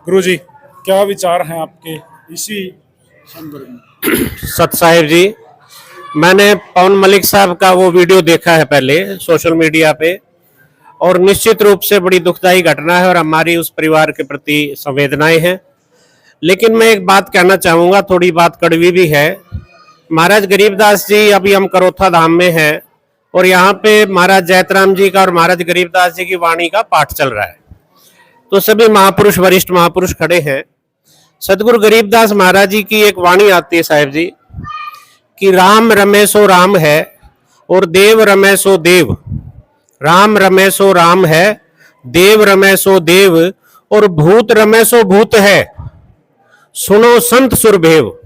गुरुजी, क्या विचार हैं आपके इसी संदर्भ में? सत साहिब जी, मैंने पवन मलिक साहब का वो वीडियो देखा है पहले सोशल मीडिया पे, और निश्चित रूप से बड़ी दुखदाई घटना है और हमारी उस परिवार के प्रति संवेदनाएं हैं। लेकिन मैं एक बात कहना चाहूँगा, थोड़ी बात कड़वी भी है। महाराज गरीबदास जी, अभी हम करोथा धाम में हैं और यहाँ पे महाराज जैतराम जी का और महाराज गरीबदास जी की वाणी का पाठ चल रहा है। तो सभी महापुरुष, वरिष्ठ महापुरुष खड़े हैं। सदगुरु गरीबदास महाराज जी की एक वाणी आती है साहिब जी कि राम रमे सो राम है और देव रमे सो देव। राम रमे सो राम है, देव रमे सो देव, और भूत रमे सो भूत है, सुनो संत सुरभेव।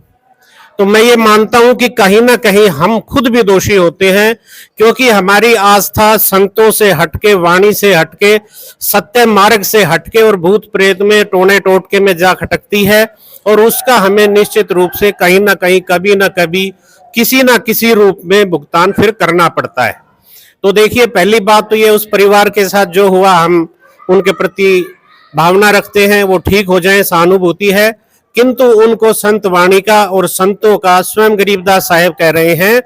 तो मैं ये मानता हूं कि कहीं ना कहीं हम खुद भी दोषी होते हैं, क्योंकि हमारी आस्था संतों से हटके, वाणी से हटके, सत्य मार्ग से हटके और भूत प्रेत में, टोने टोटके में जा खटकती है, और उसका हमें निश्चित रूप से कहीं ना कहीं, कभी ना कभी, किसी ना किसी रूप में भुगतान फिर करना पड़ता है। तो देखिए, पहली बात तो ये, उस परिवार के साथ जो हुआ, हम उनके प्रति भावना रखते हैं, वो ठीक हो जाए, सहानुभूति है। किंतु उनको संत वाणी का और संतों का, स्वयं गरीबदास साहेब कह रहे हैं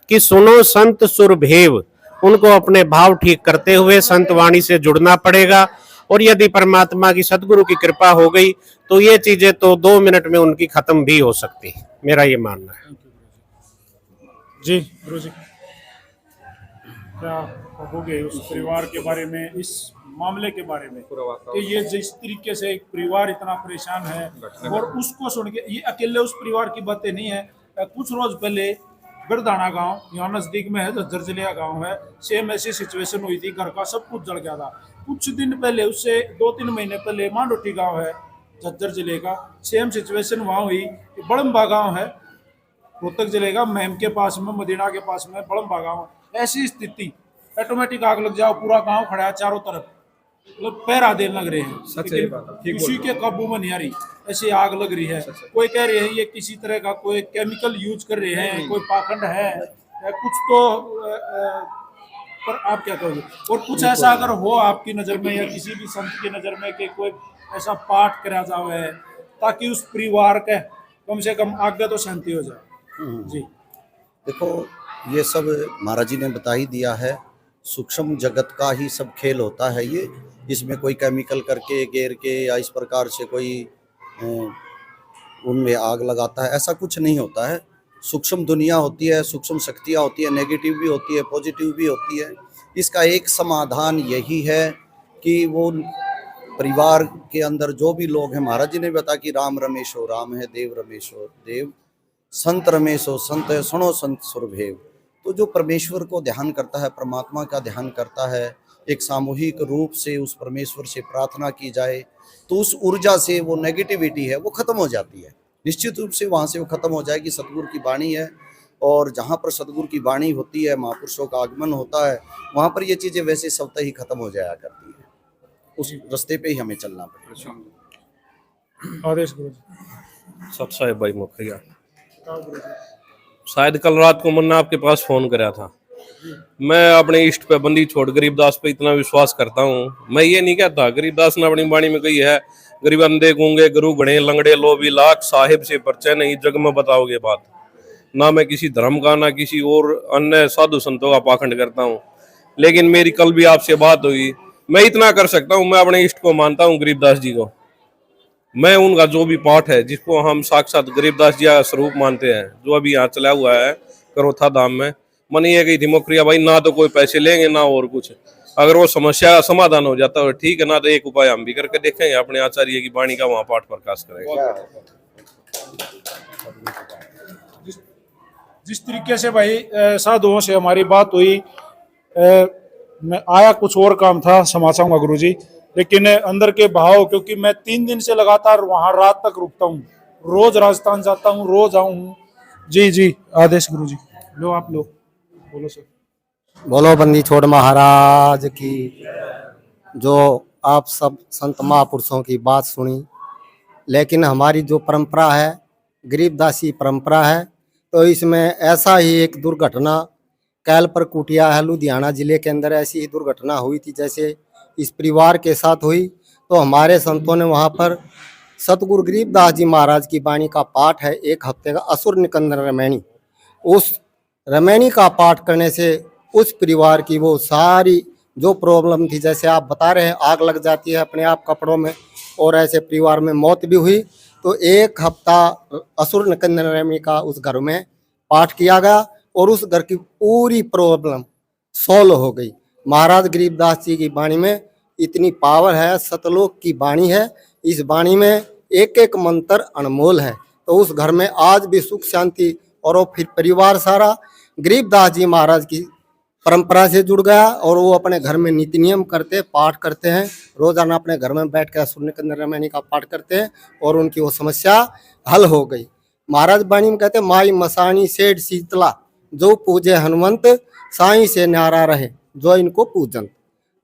कि सुनो संत सुरभेव। उनको अपने भाव ठीक करते हुए संत वाणी से जुड़ना पड़ेगा, और यदि परमात्मा की, सदगुरु की कृपा हो गई तो ये चीजें तो 2 मिनट में उनकी खत्म भी हो सकती है, मेरा ये मानना है। जी गुरुजी, क्या कहोगे उस परिवार के बारे में, इस मामले के बारे में कि ये जिस तरीके से एक परिवार इतना परेशान है, और उसको सुन के, ये अकेले उस परिवार की बातें नहीं है। कुछ रोज पहले बिरदाना गांव, यहाँ नजदीक में है, झज्जर जिले का गांव है, सेम ऐसी सिचुएशन हुई थी, घर का सब कुछ जल गया था। कुछ दिन पहले, उससे 2-3 महीने पहले, मांडोटी गांव है झज्जर जिले का, सेम सिचुएशन वहाँ हुई। बड़म्बा गांव है रोहतक जिले का, महम के पास में, मदीना के पास में बड़म्बा गांव। ऐसी स्थिति, ऑटोमेटिक आग लग जाओ, पूरा गांव खड़ा है चारों तरफ, मतलब पैरा देने लग रहे हैं, लेकिन किसी के काबू में नहीं आ रही, ऐसी आग लग रही है। कोई कह रहे हैं ये किसी तरह का कोई केमिकल यूज कर रहे हैं, कोई पाखंड है कुछ तो, पर आप क्या कहोगे? और कुछ ऐसा अगर हो आपकी नज़र में या किसी भी संत की नज़र में कि कोई ऐसा पाठ करा जाए ताकि उस परिवार के कम से कम आगे तो शांति हो जाए। जी देखो, ये सब महाराज जी ने बता ही दिया है, सूक्ष्म जगत का ही सब खेल होता है ये। इसमें कोई केमिकल करके, गेर के, या इस प्रकार से कोई उनमें आग लगाता है, ऐसा कुछ नहीं होता है। सूक्ष्म दुनिया होती है, सूक्ष्म शक्तियाँ होती है, नेगेटिव भी होती है, पॉजिटिव भी होती है। इसका एक समाधान यही है कि वो परिवार के अंदर जो भी लोग हैं, महाराज जी ने बताया कि राम रमेशो राम है, देव रमेशो देव, संत रमेशो संत है, सुनो संत सुरभेव। तो जो परमेश्वर को ध्यान करता है, परमात्मा का ध्यान करता है, एक सामूहिक रूप से उस परमेश्वर से प्रार्थना की जाए, तो उस ऊर्जा से वो नेगेटिविटी है वो खत्म हो जाती है, निश्चित रूप से वहाँ से वो खत्म हो जाएगी। सतगुरु की वाणी है, और जहाँ पर सतगुरु की वाणी होती है, महापुरुषों का आगमन होता है, वहाँ पर ये चीज़ें वैसे स्वतः ही खत्म हो जाया करती है। उस रास्ते पे ही हमें चलना पड़ेगा। आदेश गुरु। सत साहिब भाई मुखिया, शायद कल रात को मैंने आपके पास फोन कराया था। मैं अपने इष्ट पे बंदी छोड़ गरीबदास पे इतना विश्वास करता हूँ। मैं ये नहीं कहता, गरीबदास ने अपनी वाणी में कही है, गरीब अंधे गूंगे गुरु घड़े लंगड़े लोभी लाख, साहिब से परिचय नहीं जग में बताओगे बात। ना मैं किसी धर्म का, ना किसी और अन्य साधु संतों का पाखंड करता हूँ, लेकिन मेरी कल भी आपसे बात हुई। मैं इतना कर सकता हूँ, मैं अपने इष्ट को मानता हूँ, गरीबदास जी को। मैं उनका जो भी पाठ है, जिसको हम साक्षात गरीबदास जी का स्वरूप मानते हैं, जो अभी यहाँ चला हुआ है करोथा धाम में, मन ये कही थी मुखरिया भाई, ना तो कोई पैसे लेंगे ना और कुछ, अगर वो समस्या का समाधान हो जाता है ठीक है, ना तो एक उपाय हम भी करके देखेंगे, अपने आचार्य की वाणी का वहाँ पाठ प्रकाश करेंगे। जिस तरीके से भाई साधुओं से हमारी बात हुई, मैं आया कुछ और काम था, क्षमा चाहूंगा गुरुजी, लेकिन अंदर के भाव, क्योंकि मैं 3 दिन से लगातार वहां रात तक रुकता हूँ, रोज राजस्थान जाता हूँ, रोज आऊँ। जी जी, आदेश गुरुजी। लो आप लो, बोलो सर। बोलो बंदी छोड़ महाराज की। जो आप सब संत महापुरुषों की बात सुनी, लेकिन हमारी जो परंपरा है, गरीबदासी परंपरा है, तो इसमें ऐसा ही एक दुर्घटना कैलपर कुटिया है, लुधियाना जिले के अंदर ऐसी ही दुर्घटना हुई थी जैसे इस परिवार के साथ हुई। तो हमारे संतों ने वहाँ पर सतगुरु गरीबदास जी महाराज की वाणी का पाठ है 1 हफ्ते का असुर निकंदन रमैनी। उस रमैनी का पाठ करने से उस परिवार की वो सारी जो प्रॉब्लम थी, जैसे आप बता रहे हैं आग लग जाती है अपने आप कपड़ों में, और ऐसे परिवार में मौत भी हुई, तो 1 हफ्ता असुर निकंदन रमैनी का उस घर में पाठ किया गया और उस घर की पूरी प्रॉब्लम सॉल्व हो गई। महाराज गरीबदास जी की वाणी में इतनी पावर है, सतलोक की वाणी है। इस वाणी में एक एक मंत्र अनमोल है। तो उस घर में आज भी सुख शांति, और वो फिर परिवार सारा गरीबदास जी महाराज की परंपरा से जुड़ गया और वो अपने घर में नीति नियम करते, पाठ करते हैं। रोजाना अपने घर में बैठ कर असुर निकंदन रमैनी का पाठ करते हैं और उनकी वो समस्या हल हो गई। महाराज वाणी में कहते हैं, माई मसानी सेठ शीतला, जो पूजे हनुमंत, साईं से न्यारा रहे जो इनको पूजन।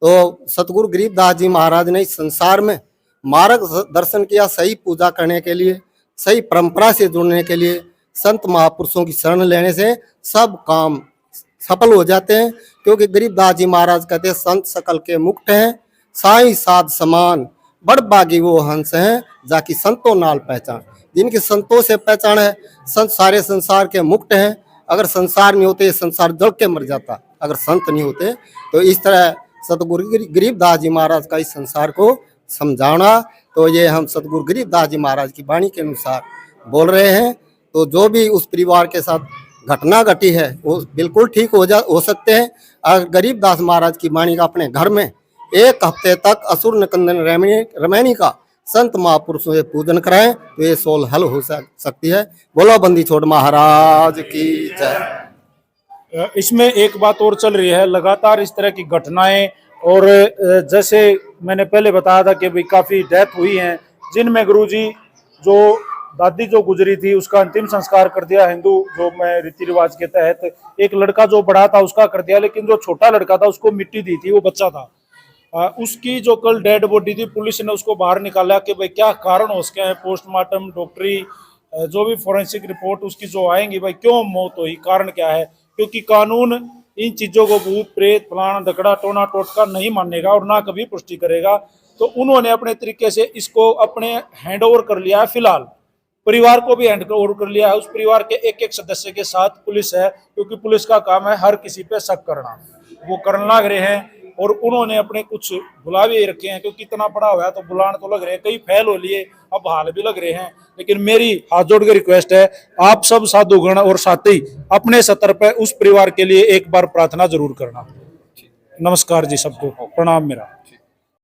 तो सतगुरु गरीबदास जी महाराज ने इस संसार में मार्ग दर्शन किया सही पूजा करने के लिए, सही परंपरा से जुड़ने के लिए। संत महापुरुषों की शरण लेने से सब काम सफल हो जाते हैं, क्योंकि गरीबदास जी महाराज कहते हैं, संत सकल के मुक्त हैं, साईं साध समान, बड़ बागी वो हंस हैं, जाकी संतों नाल पहचान। जिनकी संतों से पहचान है, संत सारे संसार के मुक्त हैं। अगर संसार नहीं होते संसार जल के मर जाता, अगर संत नहीं होते। तो इस तरह सतगुरु गरीबदास जी महाराज का इस संसार को समझाना, तो ये हम सतगुरु गरीबदास जी महाराज की वाणी के अनुसार बोल रहे हैं। तो जो भी उस परिवार के साथ घटना घटी है वो बिल्कुल ठीक हो सकते हैं। अगर गरीबदास महाराज की वाणी का अपने घर में 1 हफ्ते तक असुर निकंदन रमैनी का संत महापुरुषों से पूजन कराएं तो ये सोल हल हो सकती है। बोलो बंदी छोड़ महाराज की जय। इसमें एक बात और चल रही है, लगातार इस तरह की घटनाएं, और जैसे मैंने पहले बताया था कि भाई काफी डेथ हुई हैं, जिनमें गुरुजी जो दादी जो गुजरी थी उसका अंतिम संस्कार कर दिया हिंदू जो मैं रीति रिवाज के तहत। एक लड़का जो बड़ा था उसका कर दिया, लेकिन जो छोटा लड़का था उसको मिट्टी दी थी, वो बच्चा था। उसकी जो कल डेड बॉडी थी, पुलिस ने उसको बाहर निकाला कि भाई क्या कारण हो सके हैं, पोस्टमार्टम डॉक्टरी जो भी फोरेंसिक रिपोर्ट उसकी जो आएंगी, भाई क्यों मौत हुई, कारण क्या है। क्योंकि कानून इन चीजों को भूत प्रेत फलाना दकड़ा टोना टोटका नहीं मानेगा और ना कभी पुष्टि करेगा। तो उन्होंने अपने तरीके से इसको अपने हैंड ओवर कर लिया है। फिलहाल परिवार को भी हैंड ओवर कर लिया है। उस परिवार के एक एक सदस्य के साथ पुलिस है, क्योंकि पुलिस का काम है हर किसी पे शक करना, वो करने लग रहे हैं। और उन्होंने अपने कुछ बुलावे रखे हैं, क्योंकि इतना पड़ा हुआ है तो बुलान तो लग रहे हैं, कई फैल हो लिए, अब हाल भी लग रहे हैं। लेकिन मेरी हाथ जोड़ के रिक्वेस्ट है, आप सब साधुगण और साथी अपने स्तर पर उस परिवार के लिए एक बार प्रार्थना जरूर करना। नमस्कार जी, सबको प्रणाम मेरा।